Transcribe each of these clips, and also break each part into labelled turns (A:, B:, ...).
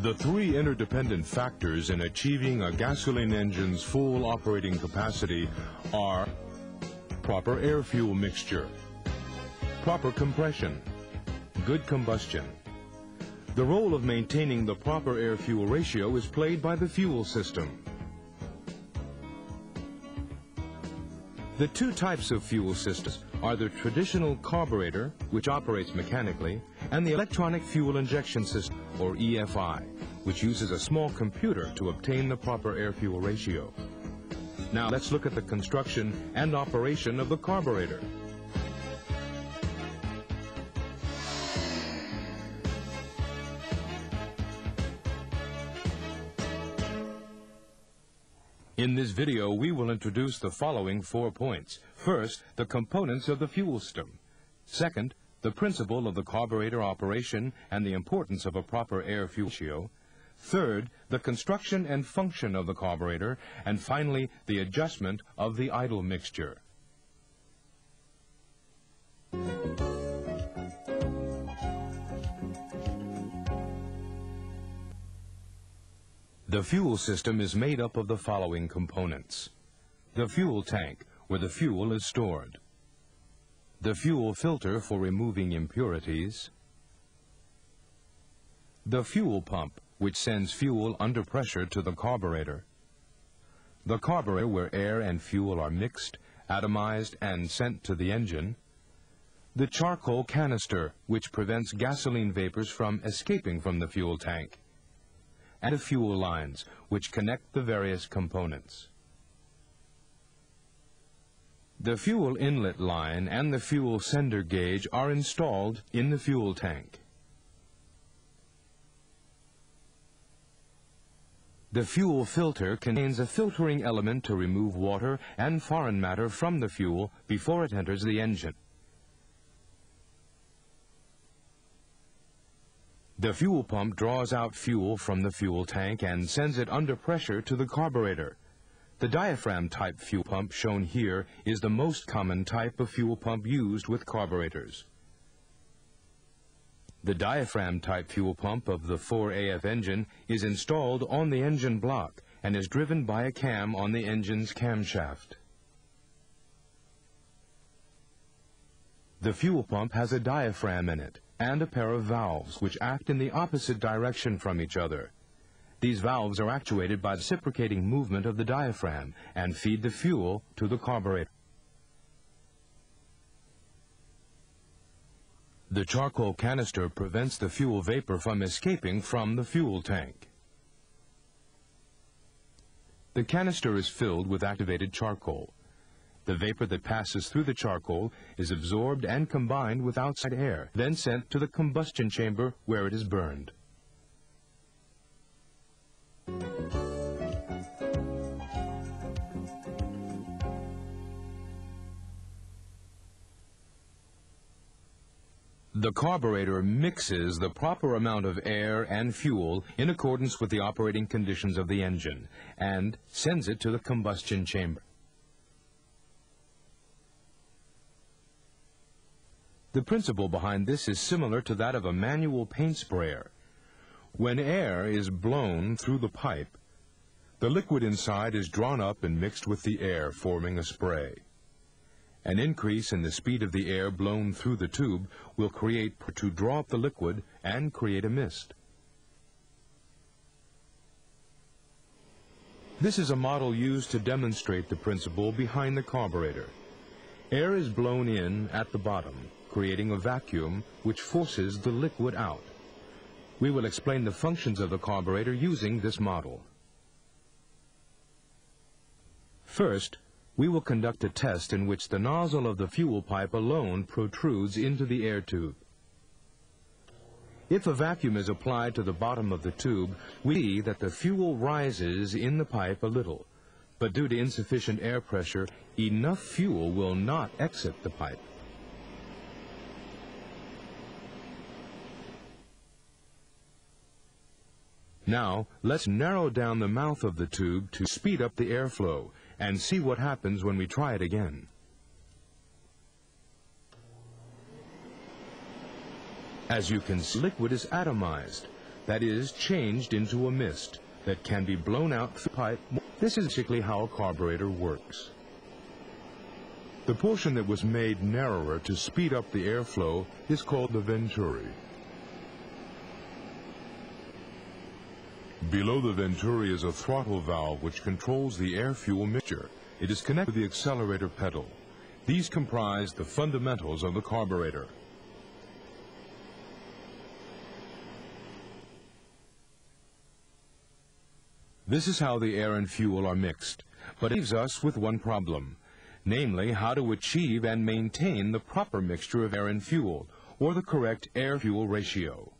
A: The three interdependent factors in achieving a gasoline engine's full operating capacity are proper air-fuel mixture, proper compression, good combustion. The role of maintaining the proper air-fuel ratio is played by the fuel system. The two types of fuel systems are the traditional carburetor, which operates mechanically, and the electronic fuel injection system, or EFI, which uses a small computer to obtain the proper air-fuel ratio. Now let's look at the construction and operation of the carburetor. In this video, we will introduce the following 4 points. First, the components of the fuel system. Second, the principle of the carburetor operation and the importance of a proper air-fuel ratio. Third, the construction and function of the carburetor. And finally, the adjustment of the idle mixture. The fuel system is made up of the following components. The fuel tank, where the fuel is stored. The fuel filter for removing impurities. The fuel pump, which sends fuel under pressure to the carburetor. The carburetor, where air and fuel are mixed, atomized, and sent to the engine. The charcoal canister, which prevents gasoline vapors from escaping from the fuel tank. And the fuel lines, which connect the various components. The fuel inlet line and the fuel sender gauge are installed in the fuel tank. The fuel filter contains a filtering element to remove water and foreign matter from the fuel before it enters the engine. The fuel pump draws out fuel from the fuel tank and sends it under pressure to the carburetor. The diaphragm-type fuel pump shown here is the most common type of fuel pump used with carburetors. The diaphragm-type fuel pump of the 4AF engine is installed on the engine block and is driven by a cam on the engine's camshaft. The fuel pump has a diaphragm in it and a pair of valves which act in the opposite direction from each other. These valves are actuated by the reciprocating movement of the diaphragm and feed the fuel to the carburetor. The charcoal canister prevents the fuel vapor from escaping from the fuel tank. The canister is filled with activated charcoal. The vapor that passes through the charcoal is absorbed and combined with outside air, then sent to the combustion chamber where it is burned. The carburetor mixes the proper amount of air and fuel in accordance with the operating conditions of the engine and sends it to the combustion chamber. The principle behind this is similar to that of a manual paint sprayer. When air is blown through the pipe, the liquid inside is drawn up and mixed with the air, forming a spray. An increase in the speed of the air blown through the tube will create to draw up the liquid and create a mist. This is a model used to demonstrate the principle behind the carburetor. Air is blown in at the bottom, creating a vacuum which forces the liquid out. We will explain the functions of the carburetor using this model. First, we will conduct a test in which the nozzle of the fuel pipe alone protrudes into the air tube. If a vacuum is applied to the bottom of the tube, we see that the fuel rises in the pipe a little, but due to insufficient air pressure, enough fuel will not exit the pipe. Now, let's narrow down the mouth of the tube to speed up the airflow and see what happens when we try it again. As you can see, liquid is atomized. that is, changed into a mist that can be blown out through the pipe. This is basically how a carburetor works. The portion that was made narrower to speed up the airflow is called the venturi. Below the venturi is a throttle valve which controls the air-fuel mixture. It is connected to the accelerator pedal. These comprise the fundamentals of the carburetor. This is how the air and fuel are mixed, but it leaves us with one problem, namely how to achieve and maintain the proper mixture of air and fuel, or the correct air-fuel ratio.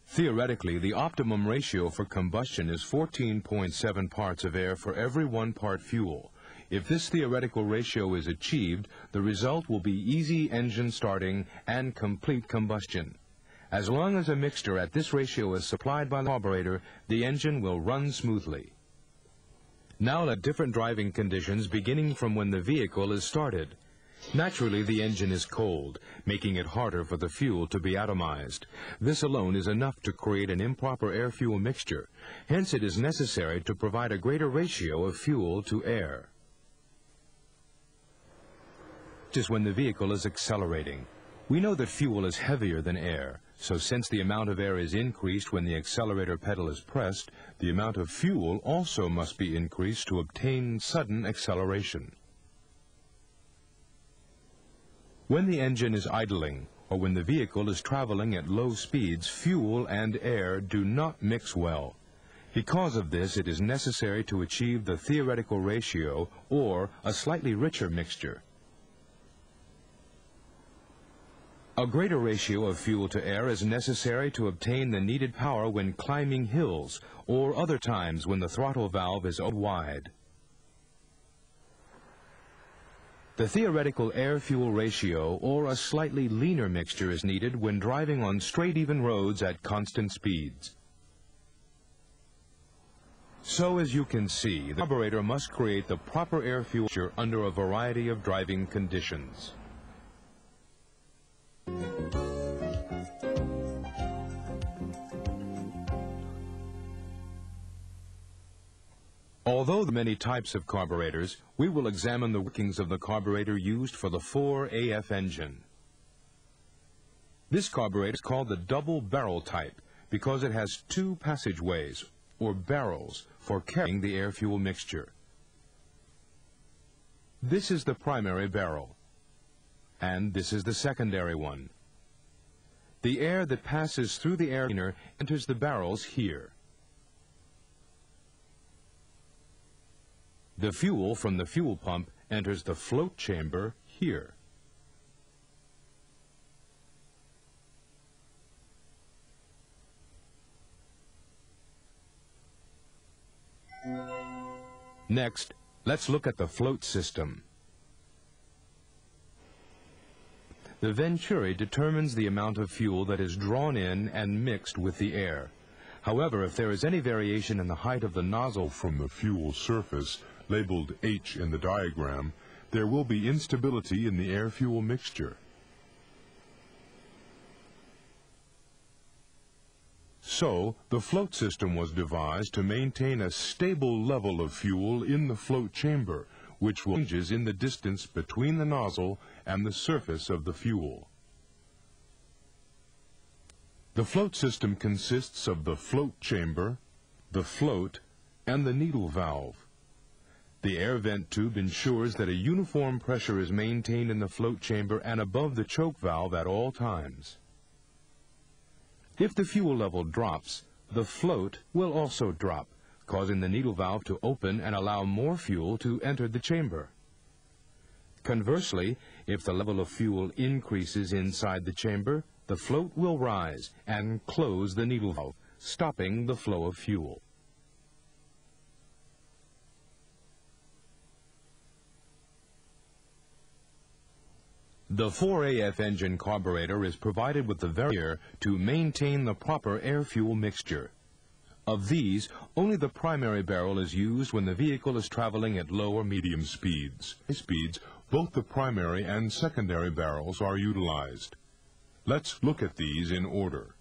A: Theoretically, the optimum ratio for combustion is 14.7 parts of air for every 1 part fuel. If this theoretical ratio is achieved, the result will be easy engine starting and complete combustion. As long as a mixture at this ratio is supplied by the carburetor, the engine will run smoothly. Now let different driving conditions beginning from when the vehicle is started. Naturally, the engine is cold, making it harder for the fuel to be atomized. This alone is enough to create an improper air-fuel mixture. Hence, it is necessary to provide a greater ratio of fuel to air. Just when the vehicle is accelerating. We know that fuel is heavier than air, so since the amount of air is increased when the accelerator pedal is pressed, the amount of fuel also must be increased to obtain sudden acceleration. When the engine is idling, or when the vehicle is traveling at low speeds, fuel and air do not mix well. Because of this, it is necessary to achieve the theoretical ratio, or a slightly richer mixture. A greater ratio of fuel to air is necessary to obtain the needed power when climbing hills, or other times when the throttle valve is opened wide. The theoretical air-fuel ratio, or a slightly leaner mixture, is needed when driving on straight even roads at constant speeds. So, as you can see, the carburetor must create the proper air-fuel mixture under a variety of driving conditions. Although there are many types of carburetors, we will examine the workings of the carburetor used for the 4AF engine. This carburetor is called the double barrel type because it has 2 passageways, or barrels, for carrying the air-fuel mixture. This is the primary barrel, and this is the secondary one. The air that passes through the air cleaner enters the barrels here. The fuel from the fuel pump enters the float chamber here. Next, let's look at the float system. The venturi determines the amount of fuel that is drawn in and mixed with the air. However, if there is any variation in the height of the nozzle from the fuel surface, labeled H in the diagram, there will be instability in the air-fuel mixture. So, the float system was devised to maintain a stable level of fuel in the float chamber, which changes in the distance between the nozzle and the surface of the fuel. The float system consists of the float chamber, the float, and the needle valve. The air vent tube ensures that a uniform pressure is maintained in the float chamber and above the choke valve at all times. If the fuel level drops, the float will also drop, causing the needle valve to open and allow more fuel to enter the chamber. Conversely, if the level of fuel increases inside the chamber, the float will rise and close the needle valve, stopping the flow of fuel. The 4AF engine carburetor is provided with the variator to maintain the proper air-fuel mixture. Of these, only the primary barrel is used when the vehicle is traveling at low or medium speeds. Both the primary and secondary barrels are utilized. Let's look at these in order.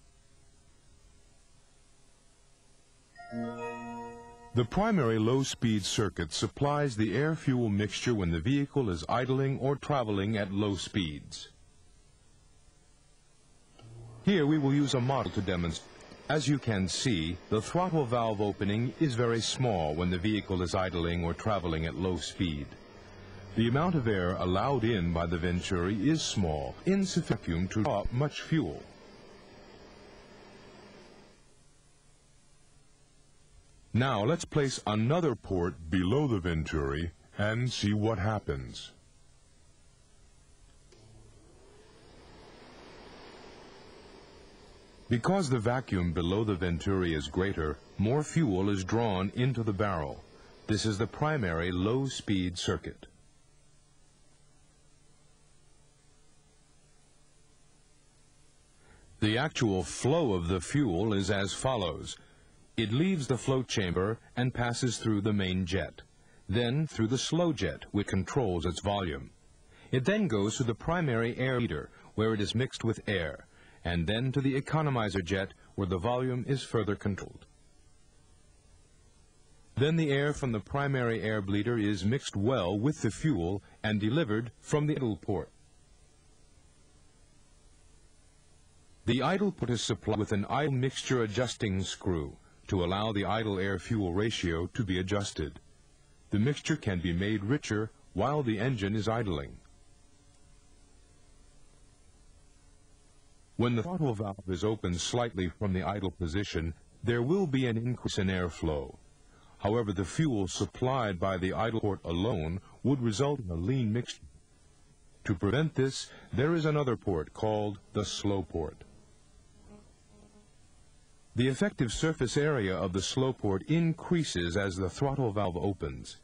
A: The primary low-speed circuit supplies the air-fuel mixture when the vehicle is idling or traveling at low speeds. Here we will use a model to demonstrate. As you can see, the throttle valve opening is very small when the vehicle is idling or traveling at low speed. The amount of air allowed in by the Venturi is small, insufficient to draw up much fuel. Now let's place another port below the Venturi and see what happens. Because the vacuum below the Venturi is greater, more fuel is drawn into the barrel. This is the primary low-speed circuit. The actual flow of the fuel is as follows. It leaves the float chamber and passes through the main jet, then through the slow jet, which controls its volume. It then goes to the primary air bleeder, where it is mixed with air, and then to the economizer jet, where the volume is further controlled. Then the air from the primary air bleeder is mixed well with the fuel and delivered from the idle port. The idle port is supplied with an idle mixture adjusting screw to allow the idle air-fuel ratio to be adjusted. The mixture can be made richer while the engine is idling. When the throttle valve is opened slightly from the idle position, there will be an increase in airflow. However, the fuel supplied by the idle port alone would result in a lean mixture. To prevent this, there is another port called the slow port. The effective surface area of the slow port increases as the throttle valve opens.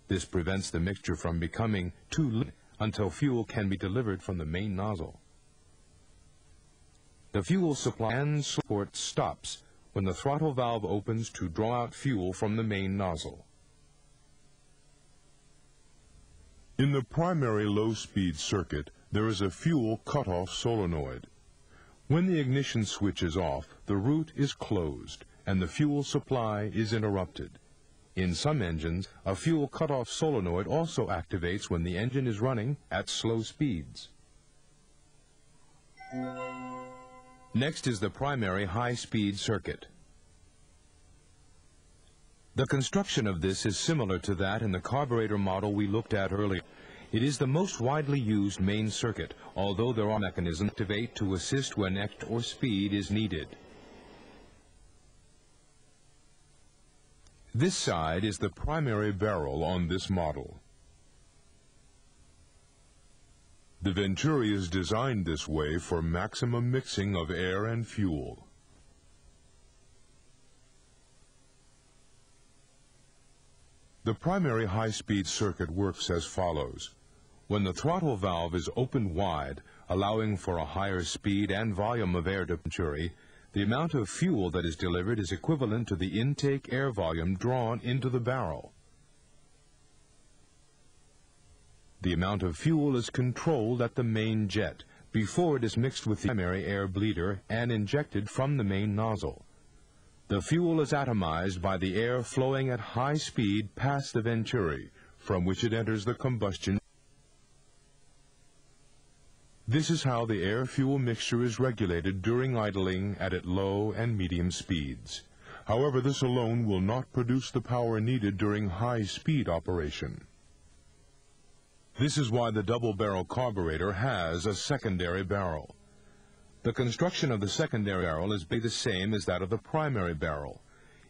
A: This prevents the mixture from becoming too lean until fuel can be delivered from the main nozzle. The fuel supply and slow port stops when the throttle valve opens to draw out fuel from the main nozzle. In the primary low-speed circuit, there is a fuel cutoff solenoid. When the ignition switch is off, the root is closed and the fuel supply is interrupted. In some engines, a fuel cutoff solenoid also activates when the engine is running at slow speeds. Next is the primary high-speed circuit. The construction of this is similar to that in the carburetor model we looked at earlier. It is the most widely used main circuit, although there are mechanisms to activate to assist when act or speed is needed. This side is the primary barrel on this model. The Venturi is designed this way for maximum mixing of air and fuel. The primary high-speed circuit works as follows. When the throttle valve is opened wide, allowing for a higher speed and volume of air to Venturi, the amount of fuel that is delivered is equivalent to the intake air volume drawn into the barrel. The amount of fuel is controlled at the main jet before it is mixed with the primary air bleeder and injected from the main nozzle. The fuel is atomized by the air flowing at high speed past the Venturi, from which it enters the combustion. This is how the air-fuel mixture is regulated during idling at low and medium speeds. However, this alone will not produce the power needed during high-speed operation. This is why the double-barrel carburetor has a secondary barrel. The construction of the secondary barrel is the same as that of the primary barrel.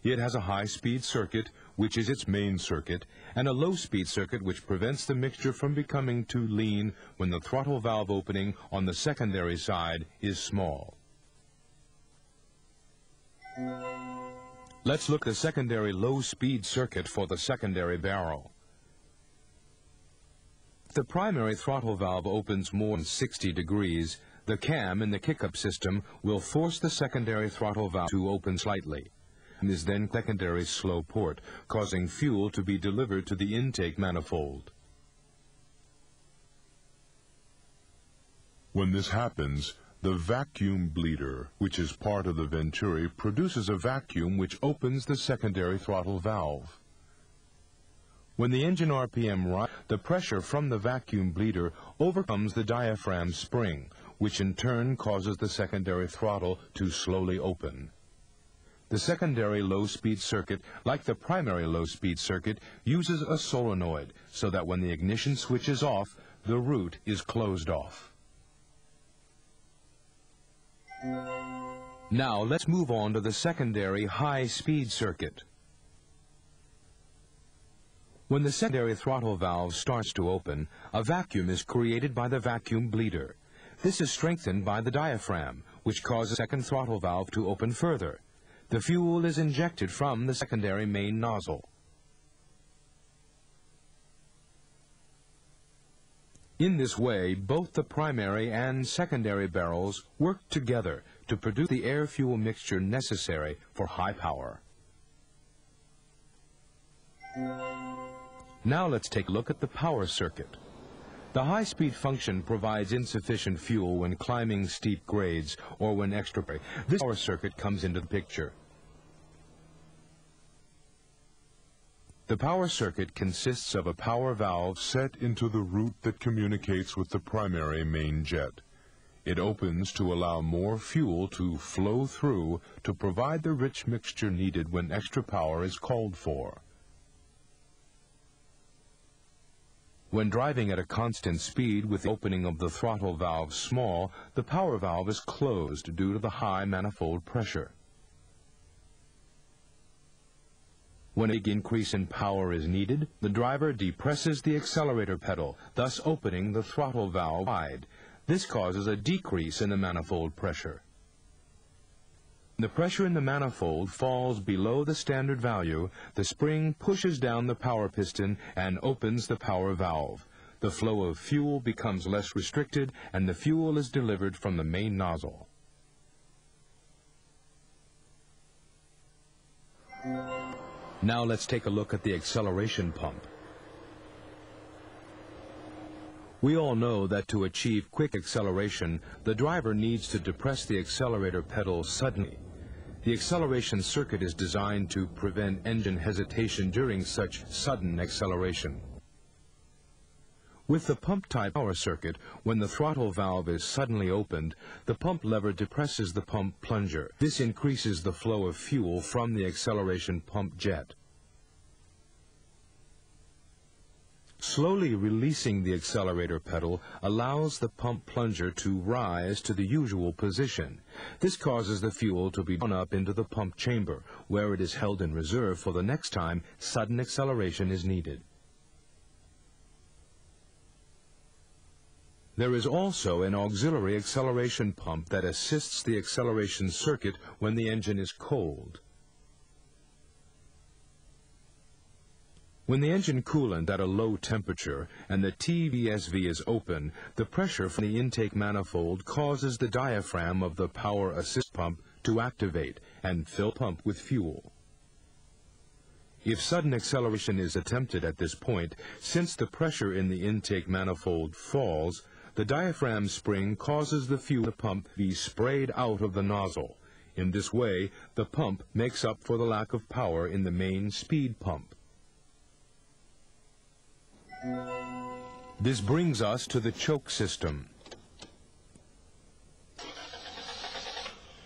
A: It has a high-speed circuit, which is its main circuit, and a low-speed circuit which prevents the mixture from becoming too lean when the throttle valve opening on the secondary side is small. Let's look at the secondary low-speed circuit for the secondary barrel. If the primary throttle valve opens more than 60 degrees, the cam in the kick-up system will force the secondary throttle valve to open slightly. And is then secondary slow port, causing fuel to be delivered to the intake manifold. When this happens,
B: The vacuum bleeder, which is part of the venturi, produces a vacuum which opens the secondary throttle valve. When the engine RPM rises, the pressure from the vacuum bleeder overcomes the diaphragm spring, which in turn causes the secondary throttle to slowly open. The secondary low-speed circuit, like the primary low-speed circuit, uses a solenoid so that when the ignition switch is off, the root is closed off. Now let's move on to the secondary high-speed circuit. When the secondary throttle valve starts to open, a vacuum is created by the vacuum bleeder. This is strengthened by the diaphragm, which causes the second throttle valve to open further. The fuel is injected from the secondary main nozzle. In this way, both the primary and secondary barrels work together to produce the air-fuel mixture necessary for high power. Now let's take a look at the power circuit. The high-speed function provides insufficient fuel when climbing steep grades or when extra. This power circuit comes into the picture. The power circuit consists of a power valve set into the root that communicates with the primary main jet. It opens to allow more fuel to flow through to provide the rich mixture needed when extra power is called for. When driving at a constant speed with the opening of the throttle valve small, the power valve is closed due to the high manifold pressure. When a big increase in power is needed, the driver depresses the accelerator pedal, thus opening the throttle valve wide. This causes a decrease in the manifold pressure. When the pressure in the manifold falls below the standard value, the spring pushes down the power piston and opens the power valve. The flow of fuel becomes less restricted and the fuel is delivered from the main nozzle. Now let's take a look at the acceleration pump. We all know that to achieve quick acceleration, the driver needs to depress the accelerator pedal suddenly. The acceleration circuit is designed to prevent engine hesitation during such sudden acceleration. With the pump-type power circuit, when the throttle valve is suddenly opened, the pump lever depresses the pump plunger. This increases the flow of fuel from the acceleration pump jet. Slowly releasing the accelerator pedal allows the pump plunger to rise to the usual position. This causes the fuel to be drawn up into the pump chamber, where it is held in reserve for the next time sudden acceleration is needed. There is also an auxiliary acceleration pump that assists the acceleration circuit when the engine is cold. When the engine coolant at a low temperature and the TVSV is open, the pressure from the intake manifold causes the diaphragm of the power assist pump to activate and fill the pump with fuel. If sudden acceleration is attempted at this point, since the pressure in the intake manifold falls, the diaphragm spring causes the fuel in the pump to be sprayed out of the nozzle. In this way, the pump makes up for the lack of power in the main speed pump. This brings us to the choke system.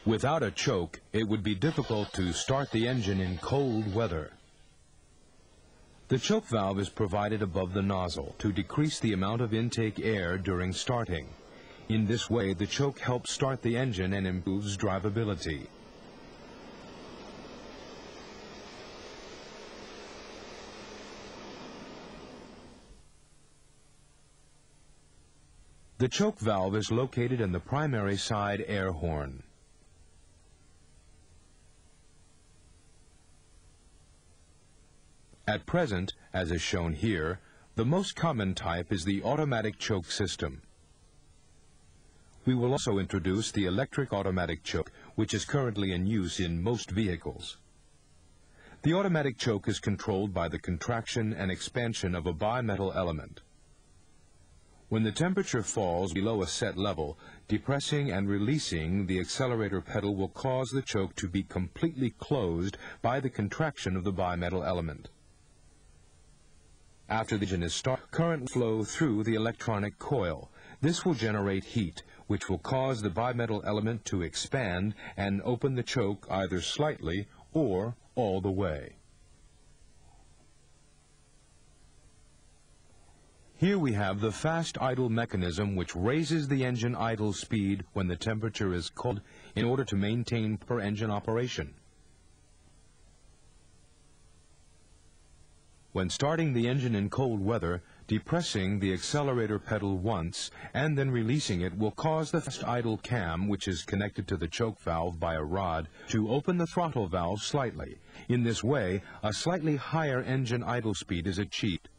B: Without a choke, it would be difficult to start the engine in cold weather. The choke valve is provided above the nozzle to decrease the amount of intake air during starting. In this way, the choke helps start the engine and improves drivability. The choke valve is located in the primary side air horn. At present, as is shown here, the most common type is the automatic choke system. We will also introduce the electric automatic choke, which is currently in use in most vehicles. The automatic choke is controlled by the contraction and expansion of a bimetal element.
A: When the temperature falls below a set level, depressing and releasing the accelerator pedal will cause the choke to be completely closed by the contraction of the bimetal element. After the engine is started, current will flow through the electronic coil. This will generate heat, which will cause the bimetal element to expand and open the choke either slightly or all the way. Here we have the fast idle mechanism, which raises the engine idle speed when the temperature is cold in order to maintain proper engine operation. When starting the engine in cold weather, depressing the accelerator pedal once and then releasing it will cause the fast idle cam, which is connected to the choke valve by a rod, to open the throttle valve slightly. In this way, a slightly higher engine idle speed is achieved.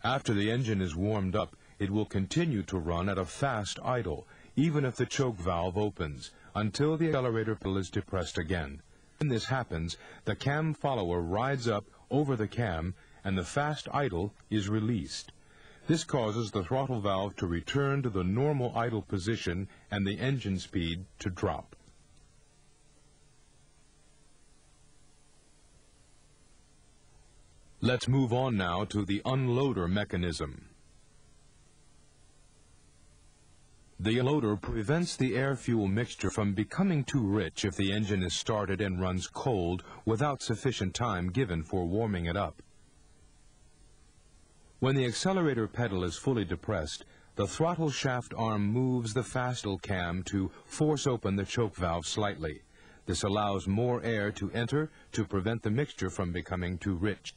A: After the engine is warmed up, it will continue to run at a fast idle, even if the choke valve opens, until the accelerator pedal is depressed again. When this happens, the cam follower rides up over the cam and the fast idle is released. This causes the throttle valve to return to the normal idle position and the engine speed to drop. Let's move on now to the unloader mechanism. The unloader prevents the air-fuel mixture from becoming too rich if the engine is started and runs cold without sufficient time given for warming it up. When the accelerator pedal is fully depressed, the throttle shaft arm moves the fast idle cam to force open the choke valve slightly. This allows more air to enter to prevent the mixture from becoming too rich.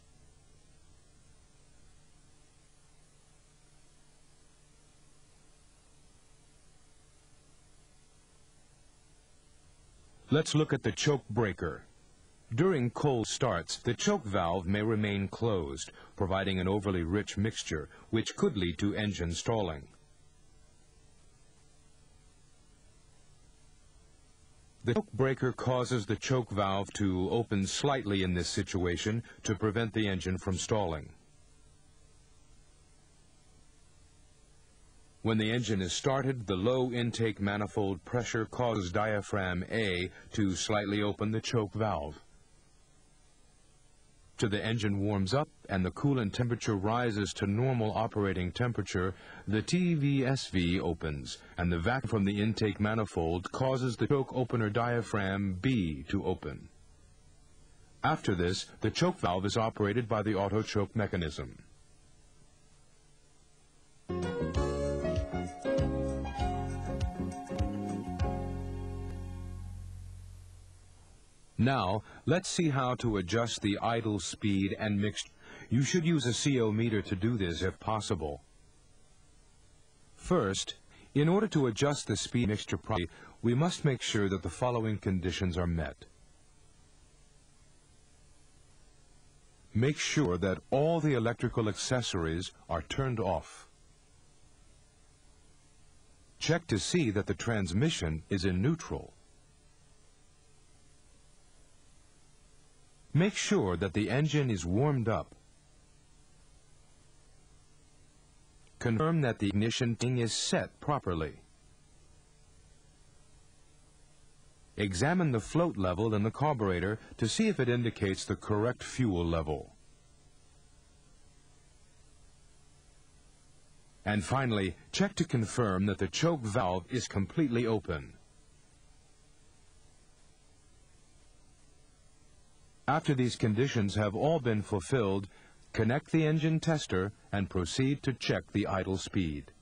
A: Let's look at the choke breaker. During cold starts, the choke valve may remain closed, providing an overly rich mixture, which could lead to engine stalling. The choke breaker causes the choke valve to open slightly in this situation to prevent the engine from stalling. When the engine is started, the low intake manifold pressure causes diaphragm A to slightly open the choke valve. After the engine warms up and the coolant temperature rises to normal operating temperature, the TVSV opens, and the vacuum from the intake manifold causes the choke opener diaphragm B to open. After this, the choke valve is operated by the auto choke mechanism. Now, let's see how to adjust the idle speed and mixture. You should use a CO meter to do this if possible. First, in order to adjust the speed mixture properly, we must make sure that the following conditions are met. Make sure that all the electrical accessories are turned off. Check to see that the transmission is in neutral. Make sure that the engine is warmed up. Confirm that the ignition thing is set properly. Examine the float level in the carburetor to see if it indicates the correct fuel level. And finally, check to confirm that the choke valve is completely open. After these conditions have all been fulfilled, connect the engine tester and proceed to check the idle speed.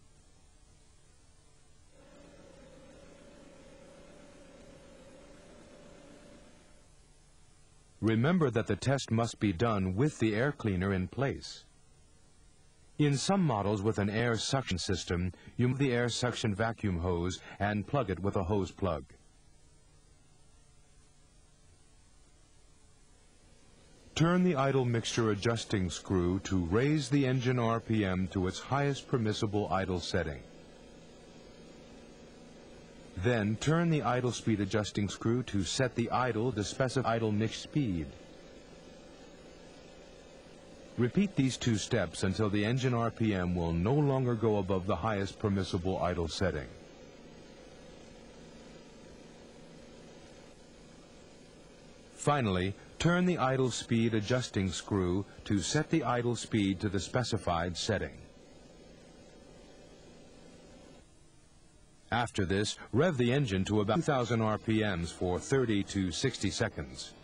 A: Remember that the test must be done with the air cleaner in place. In some models with an air suction system, you move the air suction vacuum hose and plug it with a hose plug. Turn the idle mixture adjusting screw to raise the engine RPM to its highest permissible idle setting. Then turn the idle speed adjusting screw to set the idle to specify idle mix speed. Repeat these two steps until the engine RPM will no longer go above the highest permissible idle setting. Finally, turn the idle speed adjusting screw to set the idle speed to the specified setting. After this, rev the engine to about 2,000 RPMs for 30 to 60 seconds.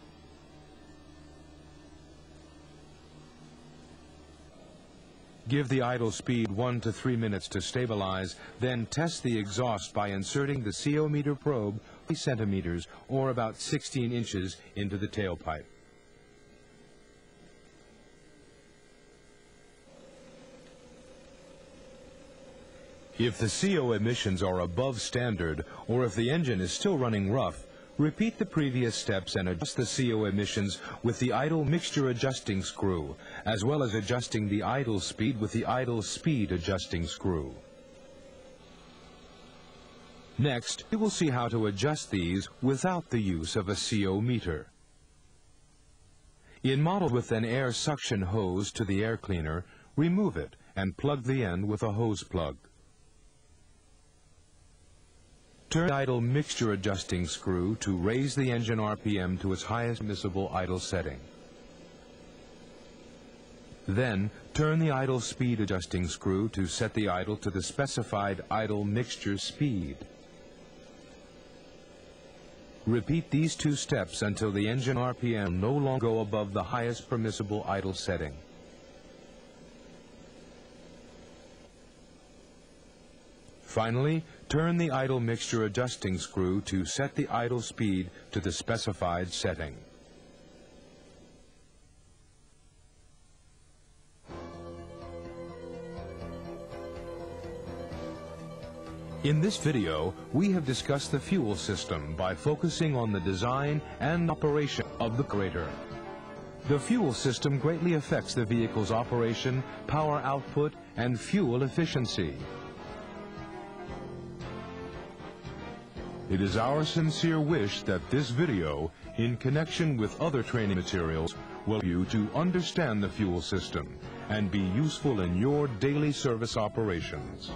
A: Give the idle speed 1 to 3 minutes to stabilize, then test the exhaust by inserting the CO meter probe 3 centimeters or about 16 inches into the tailpipe. If the CO emissions are above standard, or if the engine is still running rough, repeat the previous steps and adjust the CO emissions with the idle mixture adjusting screw, as well as adjusting the idle speed with the idle speed adjusting screw. Next, we will see how to adjust these without the use of a CO meter. In model with an air suction hose to the air cleaner, remove it and plug the end with a hose plug. Turn the idle mixture adjusting screw to raise the engine RPM to its highest permissible idle setting. Then, turn the idle speed adjusting screw to set the idle to the specified idle mixture speed. Repeat these two steps until the engine RPM no longer go above the highest permissible idle setting. Finally, turn the idle mixture adjusting screw to set the idle speed to the specified setting. In this video, we have discussed the fuel system by focusing on the design and operation of the carburetor. The fuel system greatly affects the vehicle's operation, power output, and fuel efficiency. It is our sincere wish that this video, in connection with other training materials, will help you to understand the fuel system and be useful in your daily service operations.